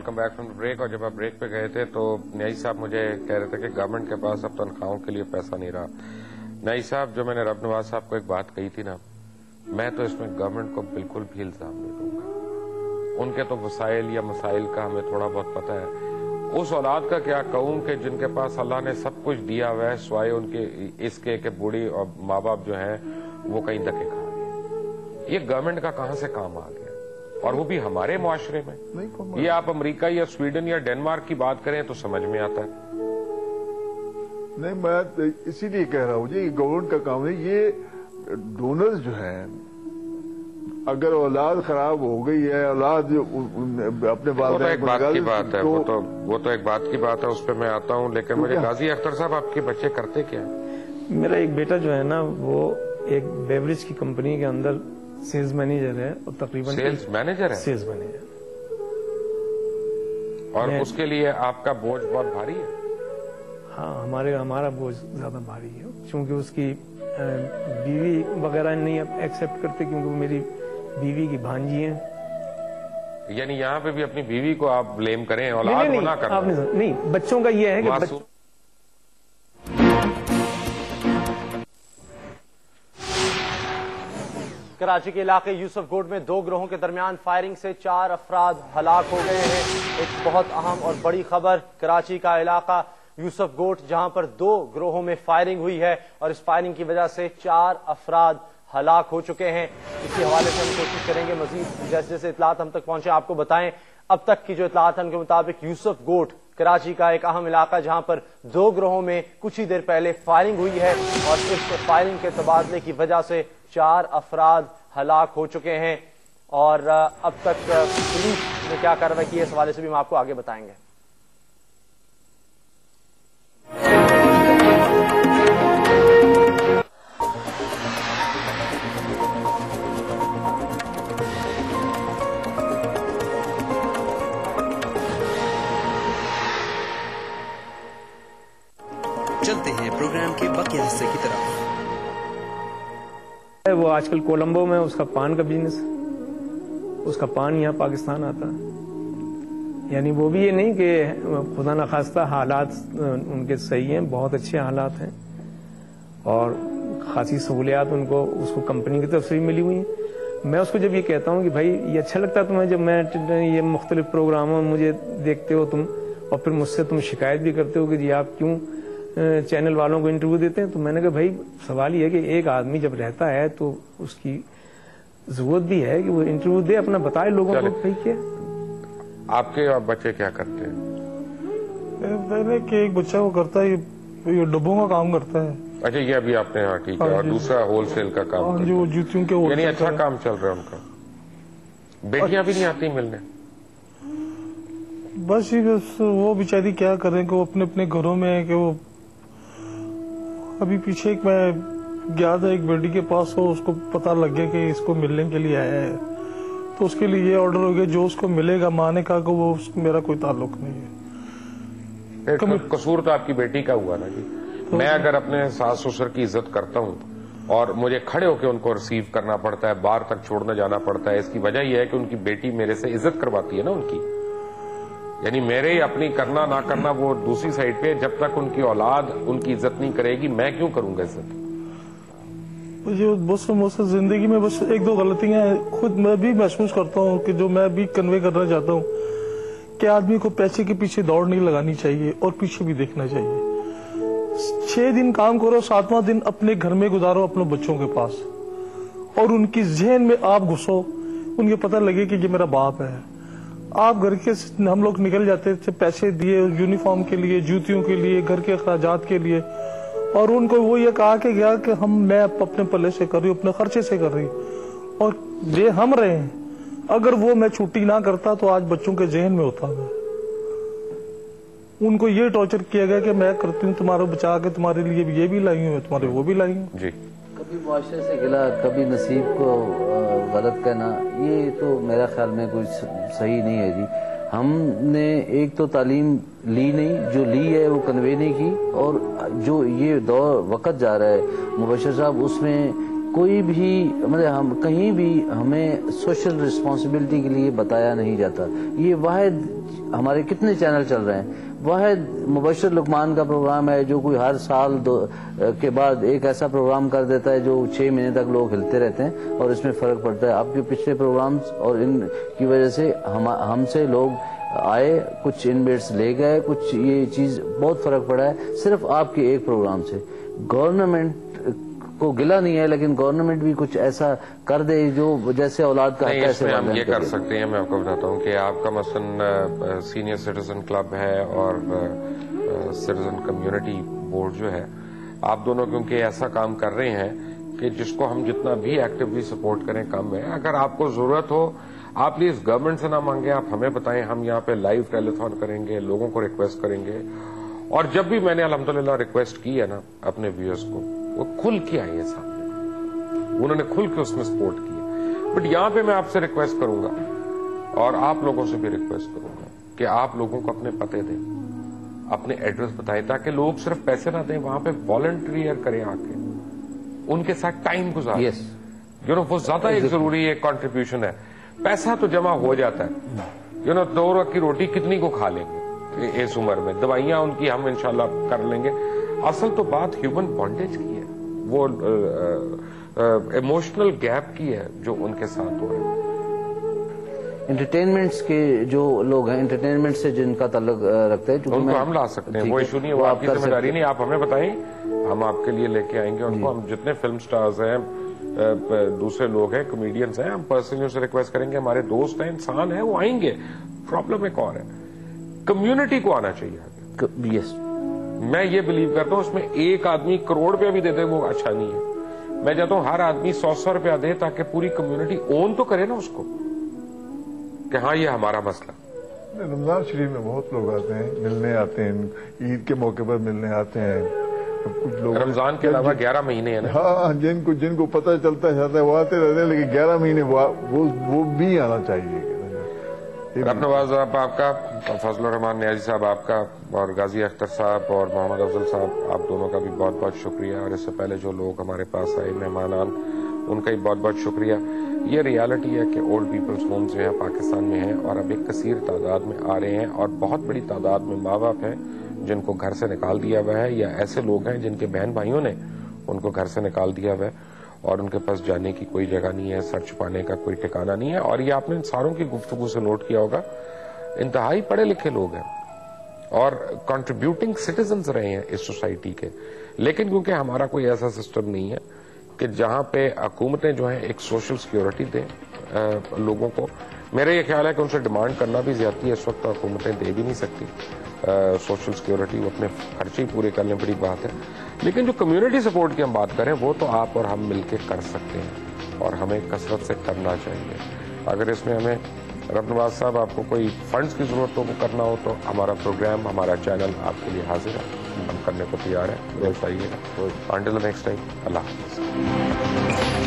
Welcome back from break. और जब आप ब्रेक पे गए थे तो न्याई साहब मुझे कह रहे थे कि गवर्नमेंट के पास अब तनख्वाहों के लिए पैसा नहीं रहा। न्याई साहब, जो मैंने रब नवाज साहब को एक बात कही थी ना, मैं तो इसमें गवर्नमेंट को बिल्कुल भी इल्जाम नहीं दूंगा। उनके तो वसाइल या मसाइल का हमें थोड़ा बहुत पता है। उस औलाद का क्या कहूं कि जिनके पास अल्लाह ने सब कुछ दिया हुआ है, स्वाय उनके इसके कि बूढ़ी और माँ बाप जो है वो कहीं धक्के खा गए। ये गवर्नमेंट का कहां से काम आ गया, और वो भी हमारे मुआशरे में। ये आप अमेरिका या स्वीडन या डेनमार्क की बात करें तो समझ में आता है। नहीं, मैं इसीलिए कह रहा हूँ जी, गवर्नमेंट का काम है। ये डोनर्स जो हैं, अगर औलाद खराब हो गई है, औलाद अपने बाल तो एक बात की बात है, वो तो एक बात की बात है, उस पर मैं आता हूँ। लेकिन मुझे गाजी अख्तर साहब, आपके बच्चे करते क्या? मेरा एक बेटा जो है ना, वो एक बेवरेज की कंपनी के अंदर सेल्स मैनेजर है, और तकरीबन सेल्स मैनेजर है। सेल्स मैनेजर, और उसके लिए आपका बोझ बहुत भारी है। हाँ, हमारा बोझ ज्यादा भारी है, क्योंकि उसकी बीवी वगैरह नहीं एक्सेप्ट करते, क्योंकि वो मेरी बीवी की भांजी है। यानी यहाँ पे भी अपनी बीवी को आप ब्लेम करें, औलाद को ना करें। नहीं, बच्चों का ये है कि कराची के इलाके यूसुफ गोट में 2 गिरोहों के दरमियान फायरिंग से 4 अफराद हलाक हो गए हैं। एक बहुत अहम और बड़ी खबर, कराची का इलाका यूसुफ गोट, जहां पर 2 गिरोहों में फायरिंग हुई है, और इस फायरिंग की वजह से 4 अफराद हलाक हो चुके हैं। इसी हवाले से हम कोशिश करेंगे मजीद जैसे जैसे इतलात हम तक पहुंचे आपको बताएं। अब तक की जो इतलात है उनके मुताबिक यूसुफ गोट कराची का एक अहम इलाका, जहां पर 2 गिरोहों में कुछ ही देर पहले फायरिंग हुई है, और इस फायरिंग के तबादले की वजह से 4 अफराद हलाक हो चुके हैं। और अब तक पुलिस ने क्या कार्रवाई की है, इस हवाले से भी हम आपको आगे बताएंगे। चलते हैं प्रोग्राम के बाकी हिस्से की तरफ। वो आजकल कोलंबो में उसका पान का बिजनेस, उसका पान यहाँ पाकिस्तान आता है। यानी वो भी ये नहीं कि खुदा न खास्ता हालात उनके सही हैं, बहुत अच्छे हालात हैं, और खासी सहूलियात उनको उसको कंपनी की तरफ से भी मिली हुई हैं। मैं उसको जब ये कहता हूँ कि भाई ये अच्छा लगता है तुम्हें, जब मैं ये मुख्तलिफ प्रोग्रामों में मुझे देखते हो तुम, और फिर मुझसे तुम शिकायत भी करते हो कि जी आप क्यों चैनल वालों को इंटरव्यू देते हैं, तो मैंने कहा भाई सवाल ये है कि एक आदमी जब रहता है तो उसकी जरूरत भी है कि वो इंटरव्यू दे, अपना बताए लोगों को भाई क्या। आपके बच्चे क्या करते हैं? पहले कि एक बच्चा वो करता है, ये डब्बों का काम करता है। अच्छा, ये अभी आपने, हाँ ठीक है। और दूसरा होलसेल का काम, जो जूतियों के, यानी अच्छा काम चल रहा है उनका। बेटियां भी नहीं आती मिलने? बस वो बेचारी क्या कर रहे हैं कि वो अपने अपने घरों में है कि वो अभी पीछे एक मैं गया था एक बेटी के पास, हो उसको पता लग गया कि इसको मिलने के लिए आया है, तो उसके लिए ये ऑर्डर हो गया जो उसको मिलेगा, माँ ने कहा कि वो मेरा कोई ताल्लुक नहीं है। कसूर तो आपकी बेटी का हुआ ना जी। तो मैं अगर अपने सास ससुर की इज्जत करता हूँ और मुझे खड़े होकर उनको रिसीव करना पड़ता है, बाहर तक छोड़ने जाना पड़ता है, इसकी वजह यह है कि उनकी बेटी मेरे से इज्जत करवाती है ना उनकी। यानी मेरे ही अपनी करना ना करना वो दूसरी साइड पे, जब तक उनकी औलाद उनकी इज्जत नहीं करेगी मैं क्यों करूंगा इज्जत? बस जिंदगी में बस 1-2 गलतियां खुद मैं भी महसूस करता हूँ कि जो मैं भी कन्वे करना चाहता हूँ कि आदमी को पैसे के पीछे दौड़ नहीं लगानी चाहिए, और पीछे भी देखना चाहिए। 6 दिन काम करो, 7वां दिन अपने घर में गुजारो अपने बच्चों के पास, और उनकी जहन में आप घुसो, उनको पता लगे कि ये मेरा बाप है। आप घर के, हम लोग निकल जाते थे, पैसे दिए यूनिफॉर्म के लिए, जूतियों के लिए, घर के अखराजात के लिए, और उनको वो ये कहा कि गया कि मैं अपने पल्ले से कर रही हूँ, अपने खर्चे से कर रही हूँ, और ये हम रहे हैं। अगर वो मैं छुट्टी ना करता तो आज बच्चों के जहन में होता मैं। उनको ये टॉर्चर किया गया कि मैं करती हूँ तुम्हारा बचा के, तुम्हारे लिए ये भी लाई हूँ, तुम्हारे वो भी लाई हूँ। कभी मुआशरे से गिला, कभी नसीब को गलत कहना, ये तो मेरा ख्याल में कोई सही नहीं है जी। हमने एक तो तालीम ली नहीं, जो ली है वो कन्वे नहीं की, और जो ये दौर वक्त जा रहा है मुबशर साहब, उसमें کوئی بھی مطلب ہم کہیں بھی ہمیں سوشل رسپانسبلٹی کے لیے بتایا نہیں جاتا. یہ واحد ہمارے کتنے چینل چل رہے ہیں, واحد مبشر لقمان کا پروگرام ہے جو کوئی ہر سال کے بعد ایک ایسا پروگرام کر دیتا ہے جو 6 مہینے تک لوگ ہلتے رہتے ہیں اور اس میں فرق پڑتا ہے. آپ کے پچھلے پروگرامز اور ان کی وجہ سے ہم سے لوگ آئے, کچھ انویٹس لے گئے, کچھ یہ چیز بہت فرق پڑا ہے صرف آپ کے ایک پروگرام سے. گورنمنٹ کو گلا نہیں ہے, لیکن گورنمنٹ بھی کچھ ایسا کر دے جو جیسے اولاد کا حق اس میں ہم یہ کر سکتے ہیں. میں آپ کو بتاتا ہوں کہ آپ کا مثلا سینئر سٹیزن کلب ہے اور سٹیزن کمیونٹی بورڈ جو ہے, آپ دونوں کیونکہ ایسا کام کر رہے ہیں کہ جس کو ہم جتنا بھی ایکٹیولی سپورٹ کریں کم ہے. اگر آپ کو ضرورت ہو آپ پلیز گورنمنٹ سے نہ مانگیں, آپ ہمیں بتائیں, ہم یہاں پہ لائیو ٹیلیتھون کریں گے, لوگوں کو ریکویسٹ کریں گے. اور جب بھی میں نے الحمدللہ ریکویسٹ کی ہے نا اپنے ویورز کو, وہ کھل کے آئی ہے سامنے, انہوں نے کھل کے اس میں سپورٹ کی ہے. بٹ یہاں پہ میں آپ سے ریکویسٹ کروں گا اور آپ لوگوں سے بھی ریکویسٹ کروں گا کہ آپ لوگوں کو اپنے پتے دیں, اپنے ایڈریس بتائیں, تاکہ لوگ صرف پیسے نہ دیں, وہاں پہ والنٹیئر کریں, آ کے ان کے ساتھ ٹائم گزاریں. وہ زیادہ ایک ضروری ایک کنٹریبیوشن ہے. پیسہ تو جمع ہو جاتا ہے, 2 وقت کی روٹی کتنی کو کھا لیں گے اس عمر میں, دوائیاں ان کی ہم انشاءاللہ کر لیں گے. اصل تو بات ہیومن بانڈیج کی ہے, وہ ایموشنل گیپ کی ہے جو ان کے ساتھ ہو رہا ہے. انٹرٹینمنٹس کے جو لوگ ہیں, انٹرٹینمنٹ سے جن کا تعلق رکھتے ہیں, ان کو ہم لا سکتے ہیں, وہ ایشو نہیں ہے, وہ آپ کی ذمہ داری نہیں. آپ ہمیں بتائیں, ہم آپ کے لیے لے کے آئیں گے ان کو. ہم جتنے فلم سٹارز ہیں, دوسرے لوگ ہیں, کمیڈینز ہیں, ہم پرسنلی سے ریکویسٹ کریں گے, ہمارے دوست ہیں, انسان ہیں, وہ آئیں گے. پرابلم ایک اور ہے, کمیونٹی کو آنا چاہیے. یس, میں یہ بلیو کرتا ہوں اس میں ایک آدمی کروڑ روپیہ بھی دے دے وہ اچھا نہیں ہے. میں چاہتا ہوں ہر آدمی 100 روپیہ دے, تاکہ پوری کمیونٹی اون تو کرے نا اس کو کہ ہاں یہ ہمارا مسئلہ. رمضان شریف میں بہت لوگ آتے ہیں, ملنے آتے ہیں, عید کے موقع پر ملنے آتے ہیں. کچھ لوگ رمضان کے علاوہ 11 مہینے ہیں نا. ہاں, جن کو پتہ چلتا ہے وہ آتے رہتے ہیں, لیکن 11 مہینے وہ بھی آنا چاہیے. رب نواز صاحب آپ کا, فضل الرحمان نیازی صاحب آپ کا, اور غازی اختر صاحب اور محمد افضل صاحب, آپ دونوں کا بھی بہت بہت شکریہ. اور اس سے پہلے جو لوگ ہمارے پاس آئے مہمانان, ان کا بھی بہت بہت شکریہ. یہ ریالٹی ہے کہ اولڈ پیپلز ہومز جو ہیں پاکستان میں ہیں, اور اب ایک کثیر تعداد میں آ رہے ہیں, اور بہت بڑی تعداد میں ماں باپ ہیں جن کو گھر سے نکال دیا ہوا ہے, یا ایسے لوگ ہیں جن کے بہن بھائیوں نے ان کو گھر سے نکال دیا ہوا ہے, اور ان کے پاس جانے کی کوئی جگہ نہیں ہے, سر چھپانے کا کوئی ٹھکانہ نہیں ہے. اور یہ آپ نے ان ساروں کی گفتگو سے نوٹ کیا ہوگا, انتہائی پڑھے لکھے لوگ ہیں اور کنٹریبیوٹنگ سٹیزنز رہے ہیں اس سوسائٹی کے. لیکن کیونکہ ہمارا کوئی ایسا سسٹم نہیں ہے کہ جہاں پہ حکومتیں جو ہیں ایک سوشل سیکیورٹی دیں لوگوں کو, میرا یہ خیال ہے کہ ان سے ڈیمانڈ کرنا بھی زیادتی ہے. اس وقت حکومتیں دے بھی نہیں سکتی سوشل سیکیورٹی, وہ اپنے خرچے ہی پورے کرنے بڑی بات ہے. لیکن جو کمیونٹی سپورٹ کی ہم بات کریں, وہ تو آپ اور ہم مل کے کر سکتے ہیں, اور ہمیں کثرت سے کرنا چاہیے. اگر اس میں ہمیں رب نواز صاحب آپ کو کوئی فنڈز کی ضرورت ہو, وہ کرنا ہو, تو ہمارا پروگرام, ہمارا چینل آپ کے لیے حاضر ہے, ہم کرنے کو تیار ہیں. روز آئیے گا. انٹل نیکسٹ ٹائم, اللہ حافظ.